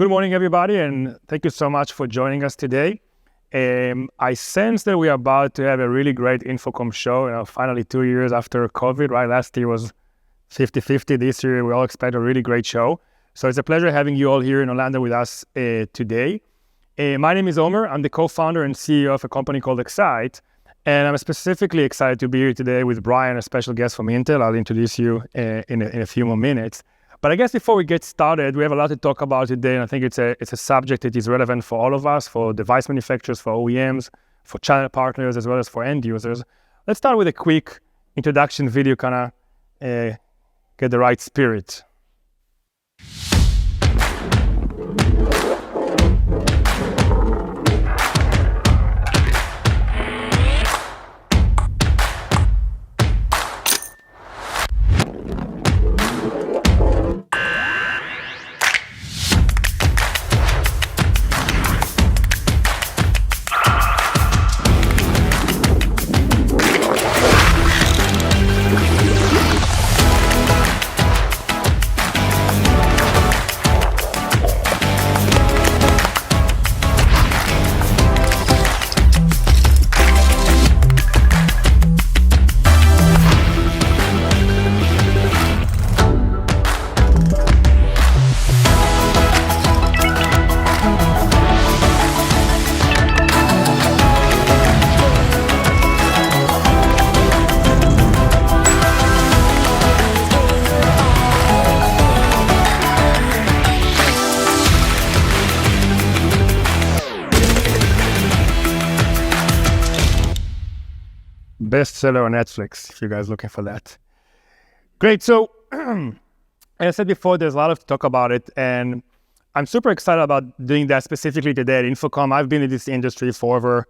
Good morning, everybody, and thank you so much for joining us today. I sense that we are about to have a really great Infocom show, finally 2 years after COVID, right? Last year was 50-50. This year, we all expect a really great show. So it's a pleasure having you all here in Orlando with us today. My name is Omer. I'm the co-founder and CEO of a company called Xyte, and I'm specifically excited to be here today with Brian, a special guest from Intel. I'll introduce you in a few more minutes. But I guess before we get started, we have a lot to talk about today, and I think it's a subject that is relevant for all of us, for device manufacturers, for OEMs, for channel partners, as well as for end users. Let's start with a quick introduction video, kind of get the right spirit. Bestseller on Netflix, if you guys are looking for that. Great. So, as I said before, there's a lot to talk about it, and I'm super excited about doing that specifically today at Infocom. I've been in this industry for over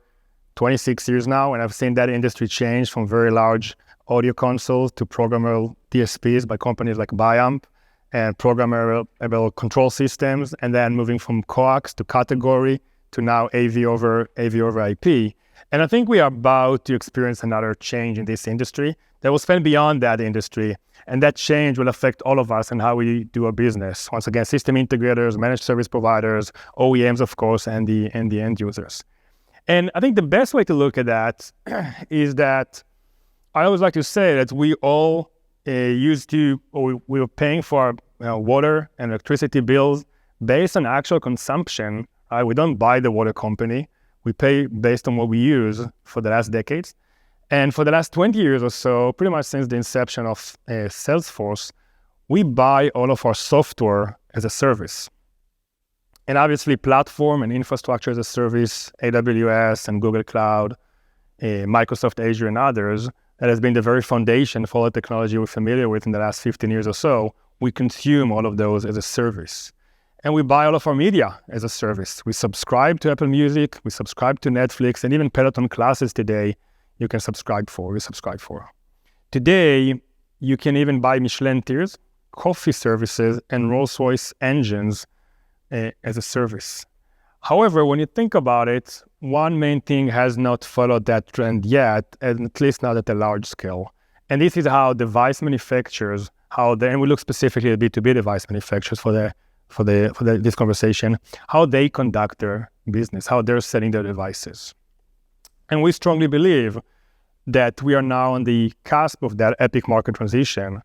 26 years now, and I've seen that industry change from very large audio consoles to programmable DSPs by companies like Biamp and programmable control systems, and then moving from coax to category to now AV over IP. And I think we are about to experience another change in this industry that will span beyond that industry. And that change will affect all of us and how we do our business. Once again, system integrators, managed service providers, OEMs, of course, and the end users. And I think the best way to look at that is that I always like to say that we all we were paying for our water and electricity bills based on actual consumption. We don't buy the water company. We pay based on what we use for the last decades. And for the last 20 years or so, pretty much since the inception of Salesforce, we buy all of our software as a service. And obviously platform and infrastructure as a service, AWS and Google Cloud, Microsoft Azure and others, that has been the very foundation for all the technology we're familiar with in the last 15 years or so. We consume all of those as a service. And we buy all of our media as a service. We subscribe to Apple Music, we subscribe to Netflix, and even Peloton classes today we subscribe for. Today, you can even buy Michelin tiers, coffee services, and Rolls-Royce engines as a service. However, when you think about it, one main thing has not followed that trend yet, and at least not at a large scale. And this is how device manufacturers, and we look specifically at B2B device manufacturers for this conversation, how they conduct their business, how they're selling their devices. And we strongly believe that we are now on the cusp of that epic market transition,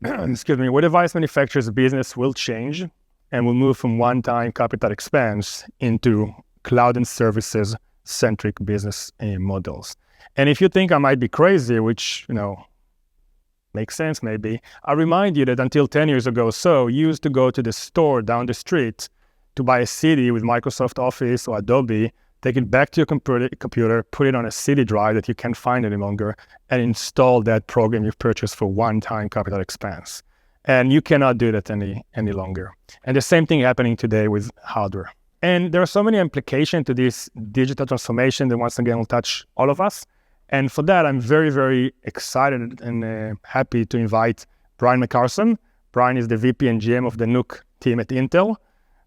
where device manufacturers' business will change and will move from one-time capital expense into cloud and services-centric business models. And if you think I might be crazy, which, makes sense maybe, I remind you that until 10 years ago or so, you used to go to the store down the street to buy a CD with Microsoft Office or Adobe, take it back to your computer, put it on a CD drive that you can't find any longer, and install that program you've purchased for one-time capital expense. And you cannot do that any longer. And the same thing happening today with hardware. And there are so many implications to this digital transformation that once again will touch all of us. And for that, I'm very, very excited and happy to invite Brian McCarson. Brian is the VP and GM of the NUC team at Intel.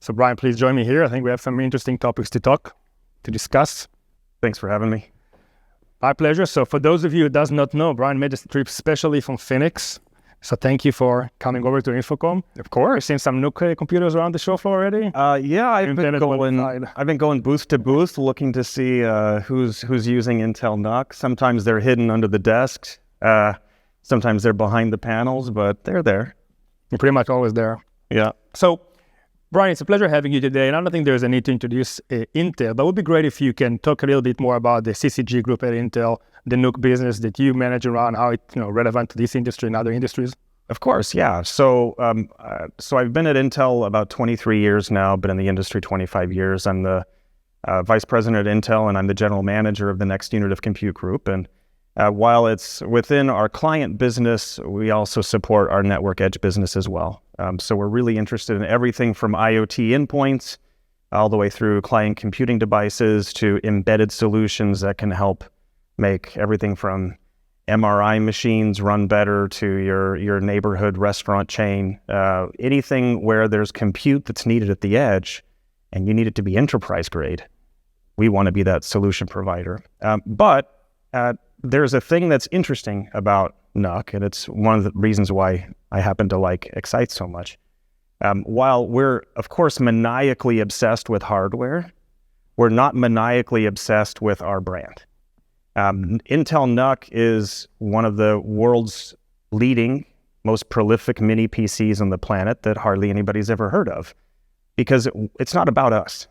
So Brian, please join me here. I think we have some interesting topics to discuss. Thanks for having me. My pleasure. So for those of you who does not know, Brian made this trip specially from Phoenix So thank you for coming over to Infocom. Of course. I've seen some NUC computers around the show floor already. Yeah, I've been going booth to booth looking to see who's using Intel NUC. Sometimes they're hidden under the desks. Sometimes they're behind the panels, but they're there. You're pretty much always there. Yeah. So, Brian, it's a pleasure having you today. And I don't think there's a need to introduce Intel, but it would be great if you can talk a little bit more about the CCG group at Intel, the NUC business that you manage around, how it's relevant to this industry and other industries. Of course, yeah. So I've been at Intel about 23 years now, been in the industry 25 years. I'm the vice president at Intel, and I'm the general manager of the next unit of compute group. And while it's within our client business, we also support our network edge business as well. So we're really interested in everything from IoT endpoints all the way through client computing devices to embedded solutions that can help make everything from MRI machines run better to your neighborhood restaurant chain. Anything where there's compute that's needed at the edge and you need it to be enterprise grade, we want to be that solution provider. But there's a thing that's interesting about NUC, and it's one of the reasons why I happen to like Xyte so much. While we're, of course, maniacally obsessed with hardware, we're not maniacally obsessed with our brand. Intel NUC is one of the world's leading, most prolific mini PCs on the planet that hardly anybody's ever heard of, because it's not about us.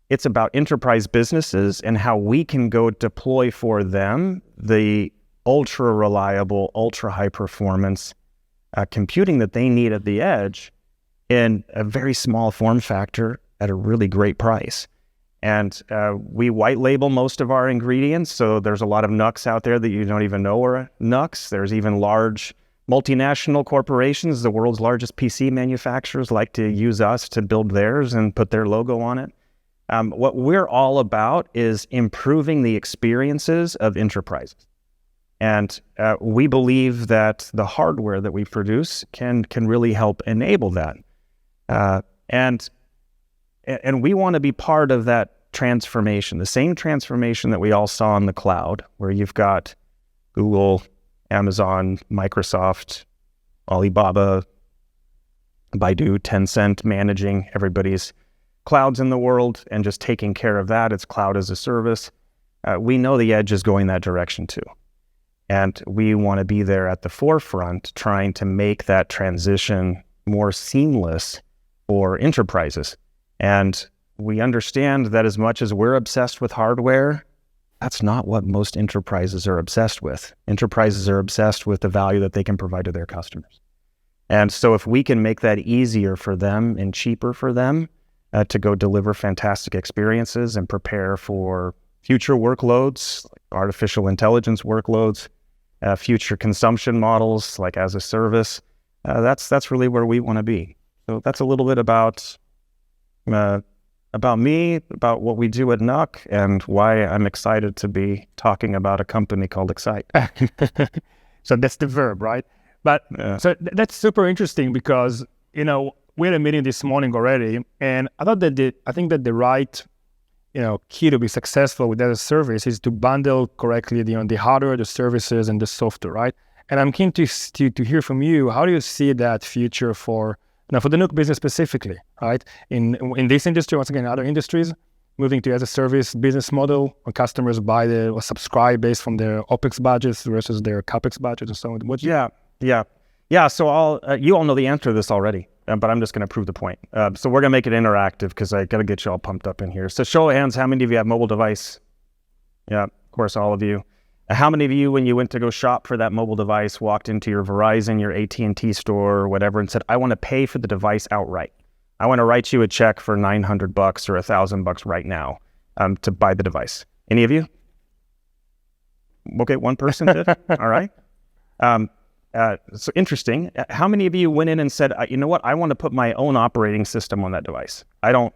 It's about enterprise businesses and how we can go deploy for them the ultra reliable, ultra high performance computing that they need at the edge in a very small form factor at a really great price. And we white label most of our ingredients. So there's a lot of NUCs out there that you don't even know are NUCs. There's even large multinational corporations, the world's largest PC manufacturers, like to use us to build theirs and put their logo on it. What we're all about is improving the experiences of enterprises. And we believe that the hardware that we produce can really help enable that. And we want to be part of that transformation, the same transformation that we all saw in the cloud, where you've got Google, Amazon, Microsoft, Alibaba, Baidu, Tencent managing everybody's clouds in the world and just taking care of that. It's cloud as a service. We know the edge is going that direction too. And we want to be there at the forefront, trying to make that transition more seamless for enterprises. And we understand that as much as we're obsessed with hardware, that's not what most enterprises are obsessed with. Enterprises are obsessed with the value that they can provide to their customers. And so if we can make that easier for them and cheaper for them to go deliver fantastic experiences and prepare for future workloads, like artificial intelligence workloads, future consumption models like as a service, that's really where we want to be. So that's a little bit about me, about what we do at NUC, and why I'm excited to be talking about a company called Xyte. So that's the verb, right? But so that's super interesting because, we had a meeting this morning already, and I thought that I think that the right, key to be successful with that service is to bundle correctly the hardware, the services, and the software, right? And I'm keen to hear from you. How do you see that future for the NUC business specifically, right? In this industry, once again, other industries, moving to as a service business model, when customers buy or subscribe based from their OpEx budgets versus their CapEx budgets and so on. Yeah. So you all know the answer to this already, but I'm just going to prove the point. So we're going to make it interactive because I got to get you all pumped up in here. So show of hands, how many of you have mobile device? Yeah, of course, all of you. How many of you, when you went to go shop for that mobile device, walked into your Verizon, your AT&T store, or whatever, and said, I want to pay for the device outright. I want to write you a check for $900 or $1,000 right now to buy the device. Any of you? Okay, one person did. All right. So interesting. How many of you went in and said, you know what? I want to put my own operating system on that device. I don't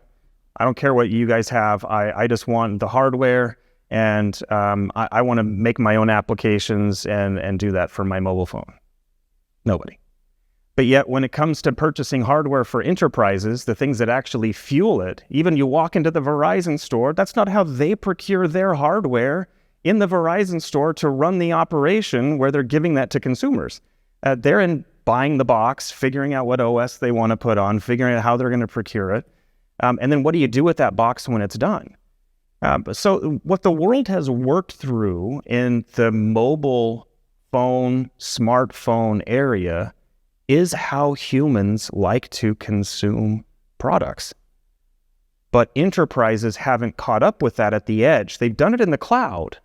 care what you guys have. I just want the hardware, and I want to make my own applications and do that for my mobile phone. Nobody. But yet, when it comes to purchasing hardware for enterprises, the things that actually fuel it, even you walk into the Verizon store, that's not how they procure their hardware in the Verizon store to run the operation where they're giving that to consumers. They're buying the box, figuring out what OS they want to put on, figuring out how they're going to procure it. And then what do you do with that box when it's done? So what the world has worked through in the mobile phone, smartphone area is how humans like to consume products. But enterprises haven't caught up with that at the edge. They've done it in the cloud.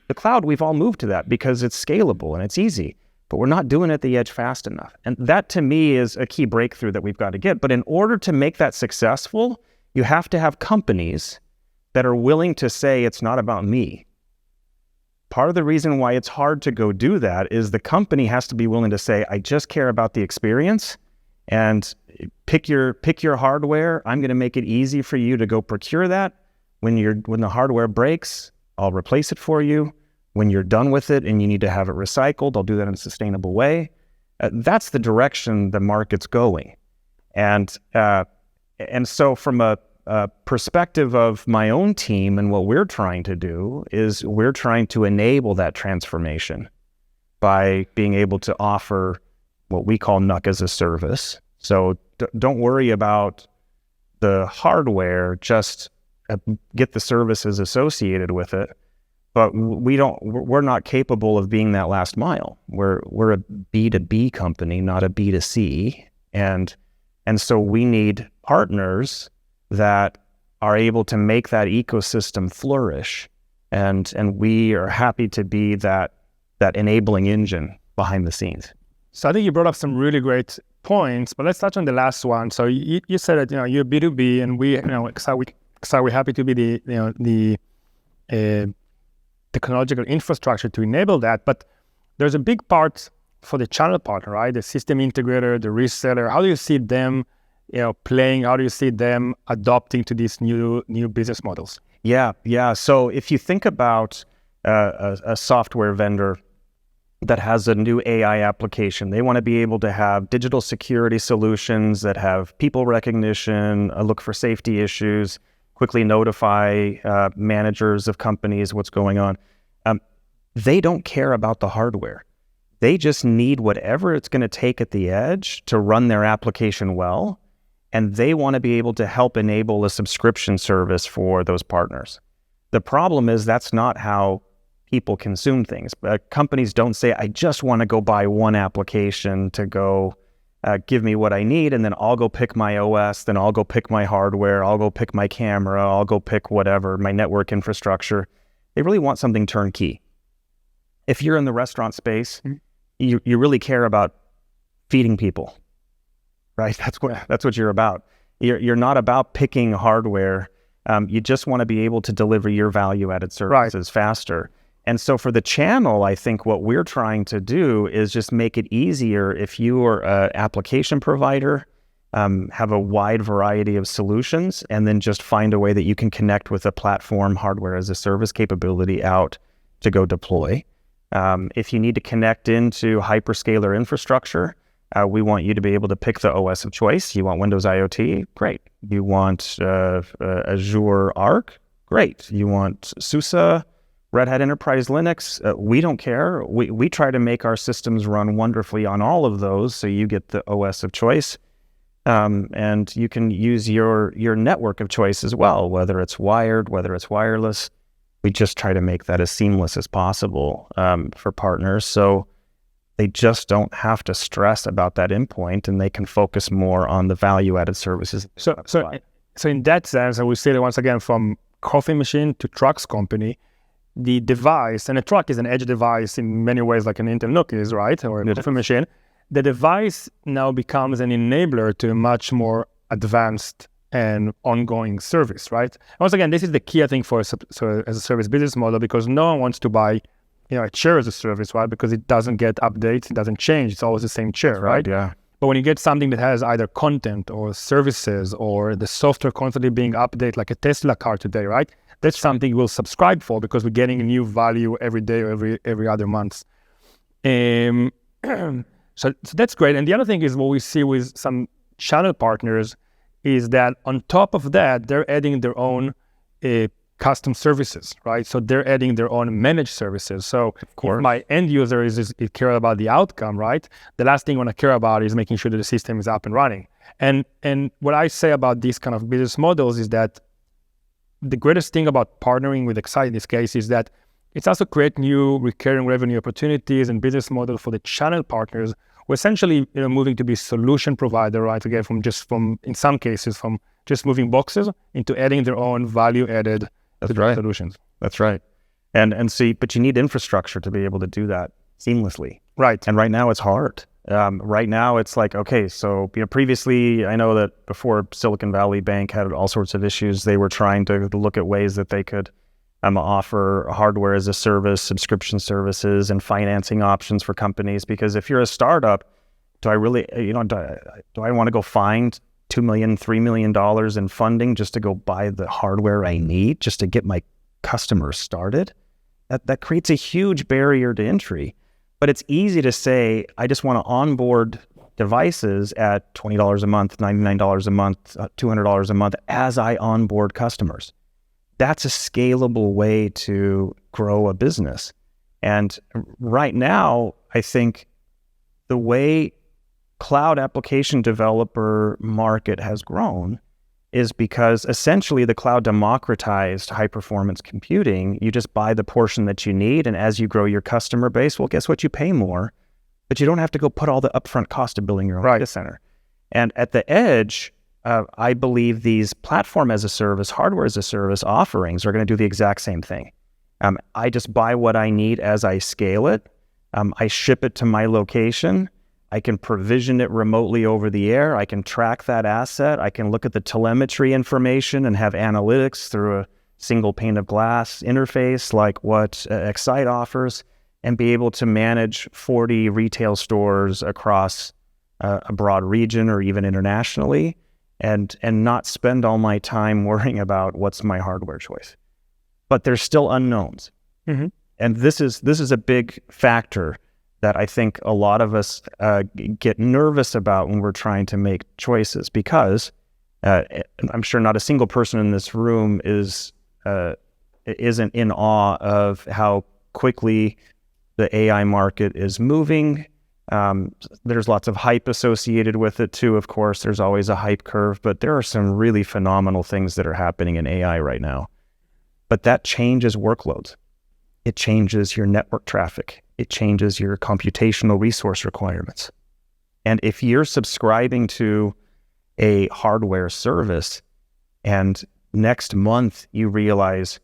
The cloud, we've all moved to that because it's scalable and it's easy, but we're not doing it at the edge fast enough. And that to me is a key breakthrough that we've got to get. But in order to make that successful, you have to have companies that are willing to say it's not about me. Part of the reason why it's hard to go do that is the company has to be willing to say, I just care about the experience, and pick your hardware. I'm going to make it easy for you to go procure that. When the hardware breaks, I'll replace it for you. When you're done with it and you need to have it recycled, I'll do that in a sustainable way. That's the direction the market's going. And so from a perspective of my own team and what we're trying to do is we're trying to enable that transformation by being able to offer what we call NUC as a service. So don't worry about the hardware, just get the services associated with it. But we're not capable of being that last mile. We're a B2B company, not a B2C. And so we need partners that are able to make that ecosystem flourish. And we are happy to be that enabling engine behind the scenes. So I think you brought up some really great points, but let's touch on the last one. So you said that, you're B2B, and we, we're happy to be the technological infrastructure to enable that. But there's a big part for the channel partner, right? The system integrator, the reseller. How do you see them, playing? How do you see them adopting to these new business models? Yeah. So if you think about a software vendor that has a new AI application, they want to be able to have digital security solutions that have people recognition, look for safety issues, quickly notify managers of companies what's going on. They don't care about the hardware. They just need whatever it's going to take at the edge to run their application well, and they want to be able to help enable a subscription service for those partners. The problem is that's not how people consume things. Companies don't say, I just want to go buy one application to go give me what I need, and then I'll go pick my OS, then I'll go pick my hardware, I'll go pick my camera, I'll go pick whatever, my network infrastructure. They really want something turnkey. If you're in the restaurant space, you really care about feeding people, right? That's what you're about. You're not about picking hardware. You just want to be able to deliver your value-added services faster. And so for the channel, I think what we're trying to do is just make it easier if you are an application provider, have a wide variety of solutions, and then just find a way that you can connect with a platform hardware as a service capability out to go deploy. If you need to connect into hyperscaler infrastructure, we want you to be able to pick the OS of choice. You want Windows IoT? Great. You want Azure Arc? Great. You want SUSE? Red Hat Enterprise Linux, we don't care. We try to make our systems run wonderfully on all of those, so you get the OS of choice. And you can use your network of choice as well, whether it's wired, whether it's wireless. We just try to make that as seamless as possible for partners, so they just don't have to stress about that endpoint, and they can focus more on the value-added services. So in that sense, I would say that once again, from coffee machine to trucks company, the device, and a truck is an edge device in many ways, like an Intel NUC is, right? Or a coffee machine. The device now becomes an enabler to a much more advanced and ongoing service, right? Once again, this is the key, I think, for as a service business model, because no one wants to buy, a chair as a service, right? Because it doesn't get updates, it doesn't change. It's always the same chair, right? Yeah. But when you get something that has either content or services or the software constantly being updated, like a Tesla car today, right? That's something you will subscribe for because we're getting a new value every day or every other month. So that's great. And the other thing is what we see with some channel partners is that on top of that, they're adding their own custom services, right? So they're adding their own managed services. So if my end user is care about the outcome, right? The last thing I want to care about is making sure that the system is up and running. And what I say about these kind of business models is that the greatest thing about partnering with Xyte in this case is that it's also create new recurring revenue opportunities and business model for the channel partners. We're essentially moving to be solution provider, right? Again, in some cases, from just moving boxes into adding their own value added solutions. That's right. And see, but you need infrastructure to be able to do that seamlessly. Right. And right now it's hard. Right now it's like, okay, so previously I know that before Silicon Valley Bank had all sorts of issues, they were trying to look at ways that they could offer hardware as a service, subscription services, and financing options for companies. Because if you're a startup, do I really, do I want to go find $2 million, $3 million in funding just to go buy the hardware I need just to get my customers started? That creates a huge barrier to entry. But it's easy to say, I just want to onboard devices at $20 a month, $99 a month, $200 a month as I onboard customers. That's a scalable way to grow a business. And right now, I think the way cloud application developer market has grown is because essentially the cloud democratized high performance computing. You just buy the portion that you need, and as you grow your customer base, well, guess what? You pay more, but you don't have to go put all the upfront cost of building your own data center. And at the edge, I believe these platform as a service, hardware as a service offerings are going to do the exact same thing. I just buy what I need as I scale it. I ship it to my location. I can provision it remotely over the air. I can track that asset. I can look at the telemetry information and have analytics through a single pane of glass interface like what Xyte offers, and be able to manage 40 retail stores across a broad region or even internationally, and not spend all my time worrying about what's my hardware choice. But there's still unknowns. Mm-hmm. And this is a big factor that I think a lot of us get nervous about when we're trying to make choices, because I'm sure not a single person in this room isn't in awe of how quickly the AI market is moving. There's lots of hype associated with it too, of course. There's always a hype curve, but there are some really phenomenal things that are happening in AI right now. But that changes workloads. It changes your network traffic. It changes your computational resource requirements. And if you're subscribing to a hardware service and next month you realize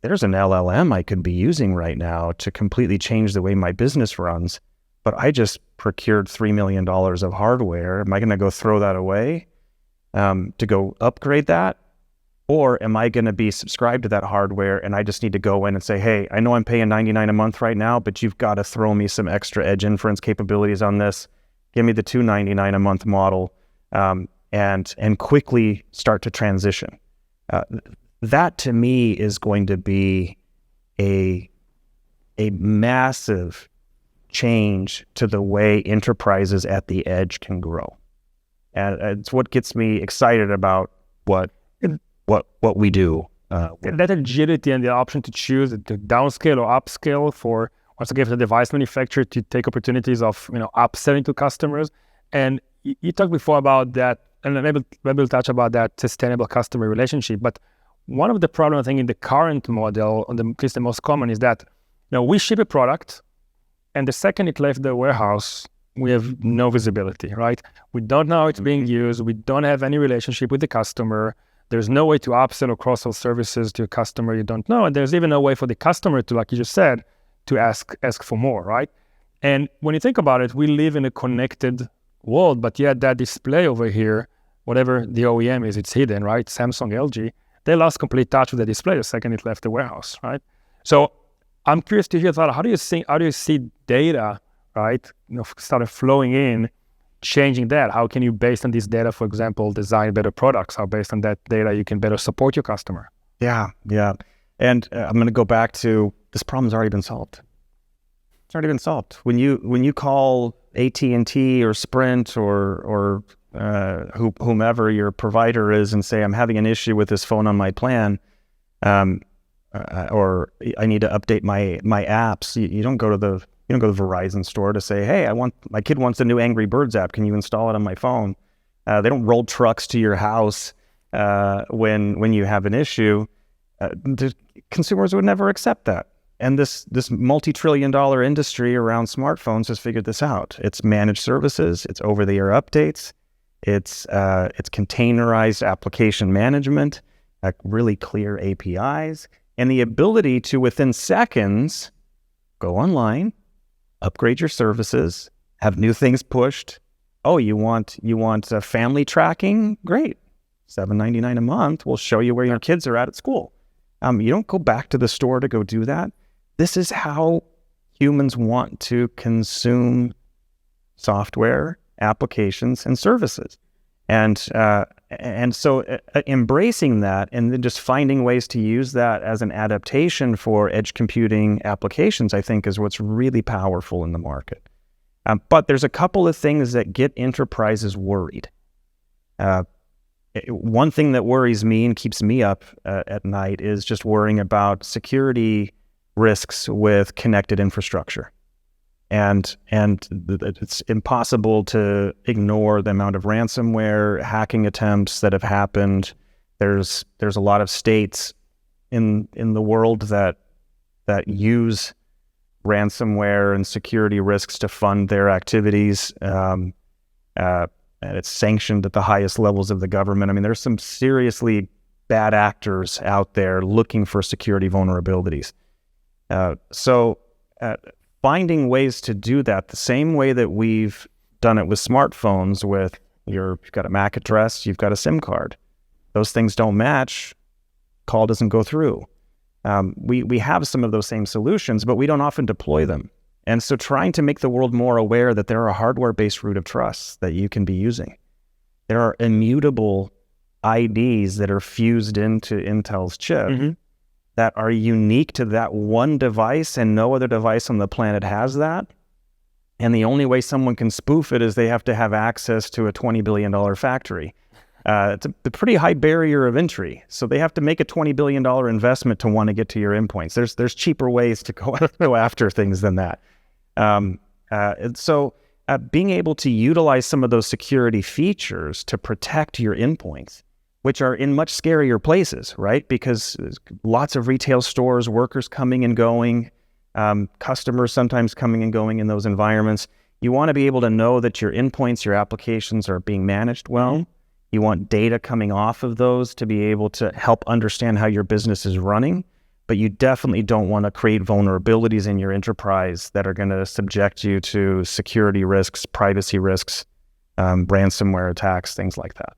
there's an LLM I could be using right now to completely change the way my business runs, but I just procured $3 million of hardware, am I going to go throw that away to go upgrade that? Or am I going to be subscribed to that hardware and I just need to go in and say, hey, I know I'm paying $99 a month right now, but you've got to throw me some extra edge inference capabilities on this. Give me the $299 a month model, and quickly start to transition. That to me is going to be a massive change to the way enterprises at the edge can grow. And it's what gets me excited about what we do. That agility and the option to choose to downscale or upscale for, once again, for the device manufacturer to take opportunities of upselling to customers. And you talked before about that, and maybe we'll touch about that sustainable customer relationship. But one of the problems I think in the current model, at least the most common, is that we ship a product, and the second it left the warehouse, we have no visibility, right? We don't know how it's being used. We don't have any relationship with the customer. There's no way to upsell or cross-sell services to a customer you don't know. And there's even no way for the customer to, like you just said, to ask for more, right? And when you think about it, we live in a connected world, but yet that display over here, whatever the OEM is, it's hidden, right? Samsung, LG, they lost complete touch with the display the second it left the warehouse, right? So I'm curious to hear how do you see data, right, started flowing in, changing that? How can you, based on this data, for example, design better products? How based on that data you can better support your customer? Yeah. And I'm going to go back to, this problem's already been solved. It's already been solved. When you call AT&T or Sprint or whomever your provider is and say, I'm having an issue with this phone on my plan, or I need to update my apps. You don't go to the Verizon store to say, hey, my kid wants a new Angry Birds app. Can you install it on my phone? They don't roll trucks to your house when you have an issue. The consumers would never accept that. And this multi-trillion-dollar industry around smartphones has figured this out. It's managed services, it's over-the-air updates, it's containerized application management, really clear APIs, and the ability to, within seconds, go online, upgrade your services, have new things pushed. Oh, you want family tracking? Great. $7.99 a month. We'll show you where your kids are at school. You don't go back to the store to go do that. This is how humans want to consume software, applications, and services. And so embracing that and then just finding ways to use that as an adaptation for edge computing applications, I think, is what's really powerful in the market. But there's a couple of things that get enterprises worried. One thing that worries me and keeps me up at night is just worrying about security risks with connected infrastructure. And it's impossible to ignore the amount of ransomware hacking attempts that have happened. There's a lot of states in the world that use ransomware and security risks to fund their activities. And it's sanctioned at the highest levels of the government. I mean, there's some seriously bad actors out there looking for security vulnerabilities. So finding ways to do that the same way that we've done it with smartphones with you've got a MAC address, you've got a SIM card. Those things don't match, call doesn't go through. We have some of those same solutions, but we don't often deploy them. And so trying to make the world more aware that there are hardware-based root of trust that you can be using. There are immutable IDs that are fused into Intel's chip that are unique to that one device, and no other device on the planet has that. And the only way someone can spoof it is they have to have access to a $20 billion factory. It's a pretty high barrier of entry. So they have to make a $20 billion investment to want to get to your endpoints. There's cheaper ways to go after things than that. And so being able to utilize some of those security features to protect your endpoints, which are in much scarier places, right? Because lots of retail stores, workers coming and going, customers sometimes coming and going in those environments. You want to be able to know that your endpoints, your applications are being managed well. You want data coming off of those to be able to help understand how your business is running. But you definitely don't want to create vulnerabilities in your enterprise that are going to subject you to security risks, privacy risks, ransomware attacks, things like that.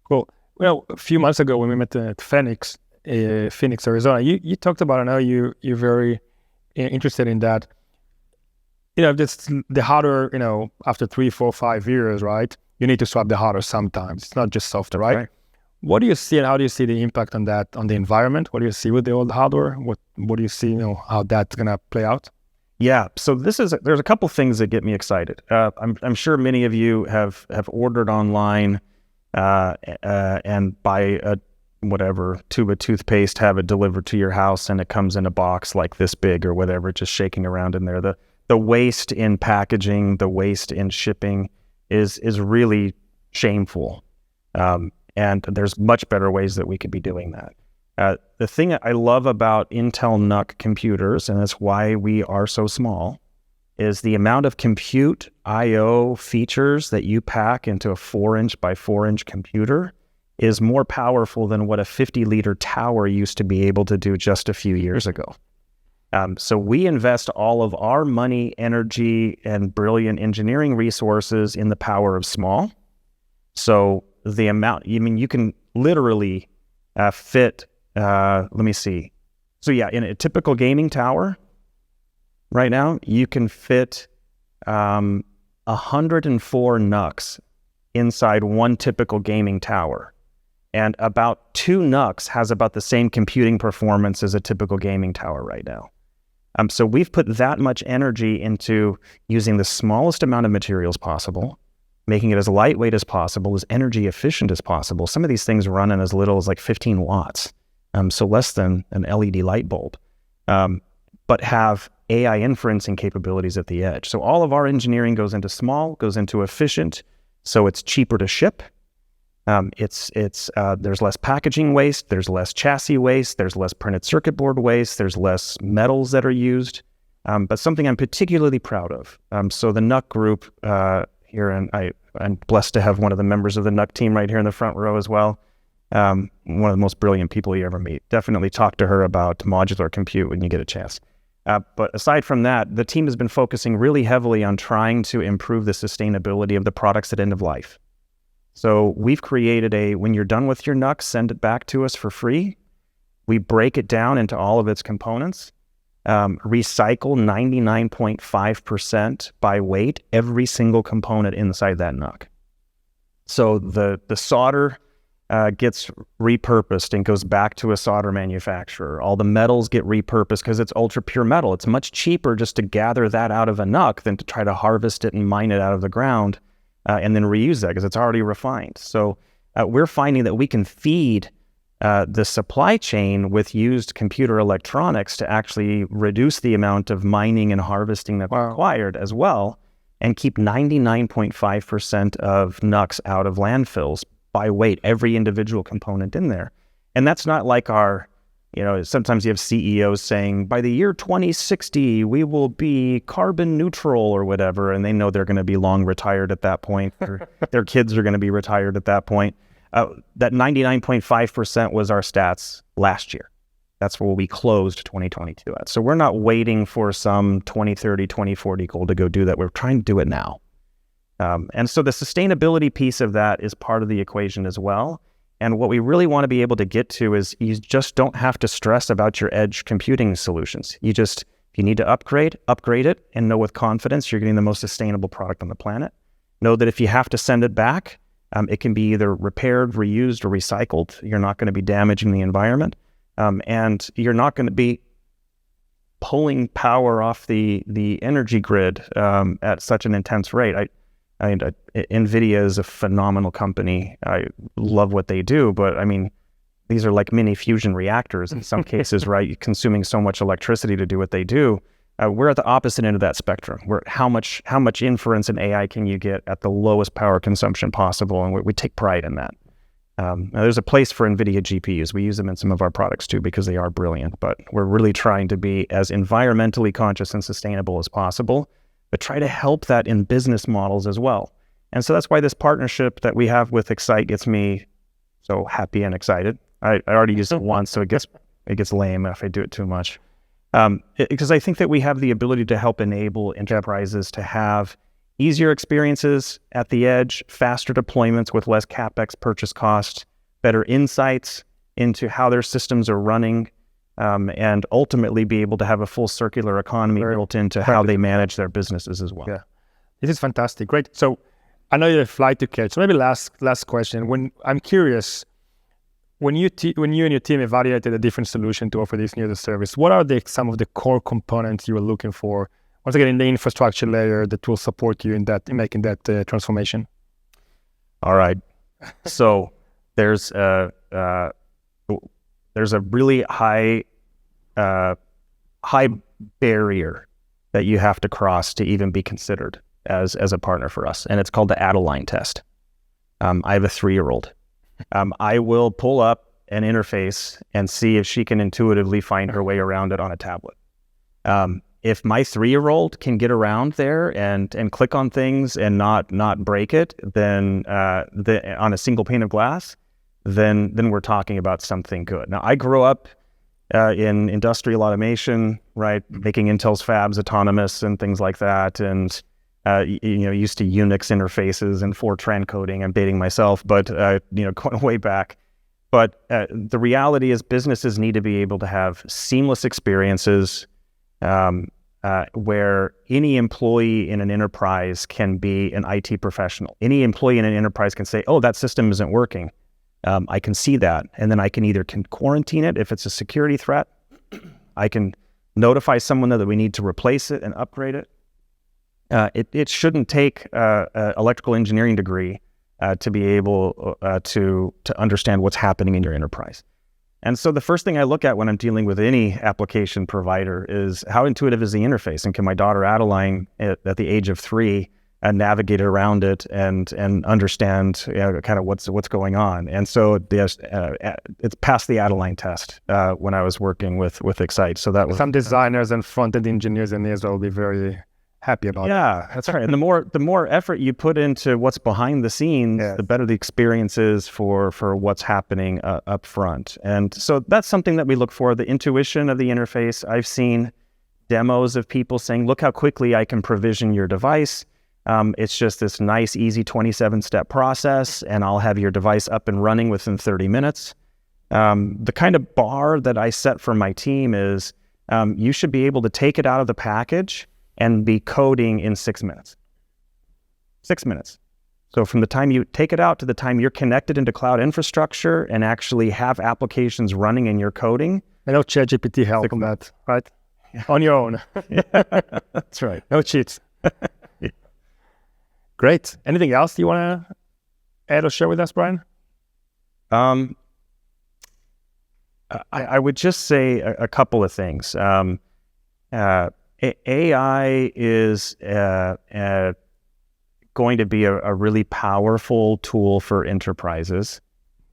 Cool. Well, a few months ago when we met at Phoenix, Arizona, you talked about, I know you're very interested in that. Just the hardware, after 3, 4, 5 years, right? You need to swap the hardware sometimes. It's not just software, right? What do you see and how do you see the impact on that, on the environment? What do you see with the old hardware? What do you see, how that's going to play out? Yeah, so there's a couple things that get me excited. I'm sure many of you have ordered online and buy a tube of toothpaste, have it delivered to your house, and it comes in a box like this big or whatever, just shaking around in there. The waste in packaging, the waste in shipping is really shameful. And there's much better ways that we could be doing that. The thing I love about Intel NUC computers, and that's why we are so small, is the amount of compute I/O features that you pack into a 4-inch by 4-inch computer is more powerful than what a 50-liter tower used to be able to do just a few years ago. So we invest all of our money, energy, and brilliant engineering resources in the power of small. So the amount, you can literally fit, let me see. So yeah, in a typical gaming tower, right now, you can fit 104 NUCs inside one typical gaming tower. And about 2 NUCs has about the same computing performance as a typical gaming tower right now. So we've put that much energy into using the smallest amount of materials possible, making it as lightweight as possible, as energy efficient as possible. Some of these things run in as little as like 15 watts. so less than an LED light bulb, but have AI inferencing capabilities at the edge. So all of our engineering goes into small, goes into efficient, so it's cheaper to ship. There's less packaging waste, there's less chassis waste, there's less printed circuit board waste, there's less metals that are used, but something I'm particularly proud of. So the NUC Group here, and I'm blessed to have one of the members of the NUC team right here in the front row as well. One of the most brilliant people you ever meet. Definitely talk to her about modular compute when you get a chance. But aside from that, the team has been focusing really heavily on trying to improve the sustainability of the products at end of life. So we've created when you're done with your NUC, send it back to us for free. We break it down into all of its components, recycle 99.5% by weight, every single component inside that NUC. So the solder gets repurposed and goes back to a solder manufacturer. All the metals get repurposed because it's ultra pure metal. It's much cheaper just to gather that out of a NUC than to try to harvest it and mine it out of the ground and then reuse that because it's already refined. So we're finding that we can feed the supply chain with used computer electronics to actually reduce the amount of mining and harvesting that's required as well, and keep 99.5% of NUCs out of landfills by weight, every individual component in there. And that's not like sometimes you have CEOs saying, by the year 2060, we will be carbon neutral or whatever, and they know they're going to be long retired at that point, or their kids are going to be retired at that point. That 99.5% was our stats last year. That's where we closed 2022 at. So we're not waiting for some 2030, 2040 goal to go do that. We're trying to do it now. And so the sustainability piece of that is part of the equation as well. And what we really want to be able to get to is you just don't have to stress about your edge computing solutions. If you need to upgrade it, and know with confidence you're getting the most sustainable product on the planet. Know that if you have to send it back, it can be either repaired, reused, or recycled. You're not going to be damaging the environment. And you're not going to be pulling power off the energy grid at such an intense rate. NVIDIA is a phenomenal company. I love what they do, but I mean, these are like mini fusion reactors in some cases, right? Consuming so much electricity to do what they do. We're at the opposite end of that spectrum. How much inference and AI can you get at the lowest power consumption possible? And we take pride in that. Now there's a place for NVIDIA GPUs. We use them in some of our products too because they are brilliant, but we're really trying to be as environmentally conscious and sustainable as possible, but try to help that in business models as well. And so that's why this partnership that we have with Xyte gets me so happy and excited. I already used it once, so it gets lame if I do it too much. Because I think that we have the ability to help enable enterprises to have easier experiences at the edge, faster deployments with less CapEx purchase cost, better insights into how their systems are running, and ultimately be able to have a full circular economy built into how they manage their businesses as well. Yeah, this is fantastic. Great. So I know you have a flight to catch. So maybe last question. I'm curious, when you and your team evaluated a different solution to offer this new service, what are some of the core components you were looking for? Once again, in the infrastructure layer that will support you in making that transformation. All right. So there's a really high barrier that you have to cross to even be considered as a partner for us, and it's called the add-a-line test. I have a 3-year-old. I will pull up an interface and see if she can intuitively find her way around it on a tablet. If my 3-year-old can get around there and click on things and not break it, then on a single pane of glass, then we're talking about something good. Now, I grew up in industrial automation, right, making Intel's fabs autonomous and things like that, and used to Unix interfaces and Fortran coding. I'm dating myself, but going way back. But the reality is businesses need to be able to have seamless experiences where any employee in an enterprise can be an IT professional. Any employee in an enterprise can say, oh, that system isn't working. I can see that. And then I can quarantine it if it's a security threat. I can notify someone that we need to replace it and upgrade it. It shouldn't take an electrical engineering degree to be able to understand what's happening in your enterprise. And so the first thing I look at when I'm dealing with any application provider is how intuitive is the interface, and can my daughter Adeline at the age of 3 navigate around it and understand kind of what's going on. And so it's passed the Adeline test when I was working with Xyte. So that was some designers and front-end engineers in Israel will be very happy about. Yeah, that's right. And the more effort you put into what's behind the scenes, the better the experience is for what's happening up front. And so that's something that we look for, the intuition of the interface. I've seen demos of people saying, look how quickly I can provision your device. It's just this nice, easy 27-step process, and I'll have your device up and running within 30 minutes. The kind of bar that I set for my team is you should be able to take it out of the package and be coding in 6 minutes. 6 minutes. So from the time you take it out to the time you're connected into cloud infrastructure and actually have applications running in your coding. I know ChatGPT helped on that, right? Yeah. On your own. That's right. No cheats. Great. Anything else you want to add or share with us, Brian? I would just say a couple of things. AI is going to be a really powerful tool for enterprises.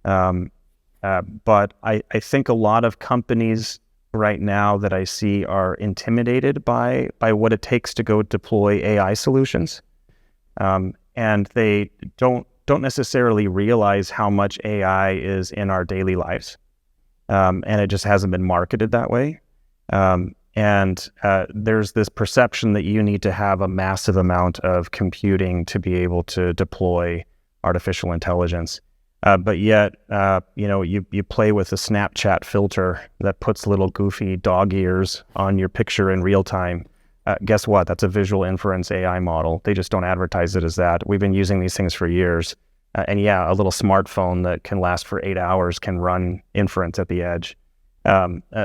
But I think a lot of companies right now that I see are intimidated by what it takes to go deploy AI solutions. And they don't necessarily realize how much AI is in our daily lives. And it just hasn't been marketed that way. And there's this perception that you need to have a massive amount of computing to be able to deploy artificial intelligence. But yet, you play with a Snapchat filter that puts little goofy dog ears on your picture in real time. Guess what? That's a visual inference AI model. They just don't advertise it as that. We've been using these things for years. And yeah, a little smartphone that can last for 8 hours can run inference at the edge.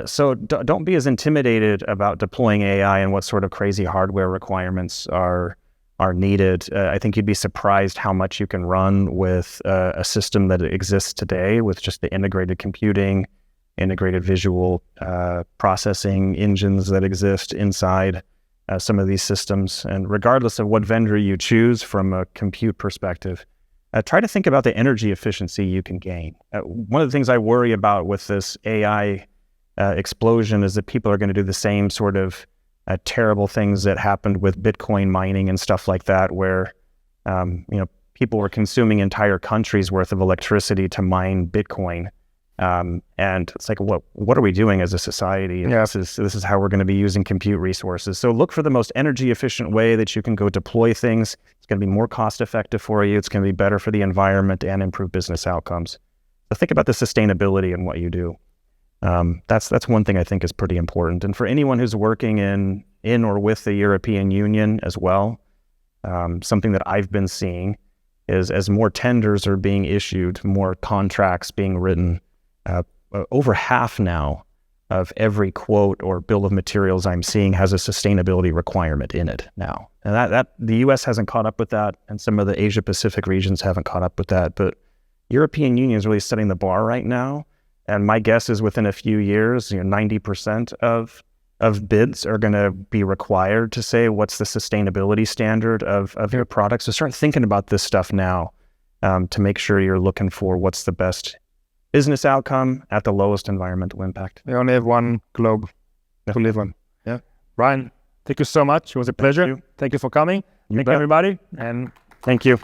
So don't be as intimidated about deploying AI and what sort of crazy hardware requirements are needed. I think you'd be surprised how much you can run with a system that exists today with just the integrated computing, integrated visual processing engines that exist inside some of these systems. And regardless of what vendor you choose from a compute perspective, try to think about the energy efficiency you can gain. One of the things I worry about with this AI explosion is that people are going to do the same sort of terrible things that happened with Bitcoin mining and stuff like that, where people were consuming entire countries worth of electricity to mine Bitcoin. And it's like, what are we doing as a society? And this is how we're going to be using compute resources. So look for the most energy efficient way that you can go deploy things. It's going to be more cost effective for you. It's going to be better for the environment and improve business outcomes. So think about the sustainability in what you do. That's one thing I think is pretty important. And for anyone who's working in or with the European Union as well, something that I've been seeing is as more tenders are being issued, more contracts being written, over half now of every quote or bill of materials I'm seeing has a sustainability requirement in it now. And that the US hasn't caught up with that, and some of the Asia Pacific regions haven't caught up with that, but European Union is really setting the bar right now. And my guess is within a few years, 90% of bids are going to be required to say what's the sustainability standard of your products. So start thinking about this stuff now to make sure you're looking for what's the best business outcome at the lowest environmental impact. We only have one globe to live on. Yeah. Brian, thank you so much. It was a pleasure. Thank you for coming. Thank you, everybody. And thank you.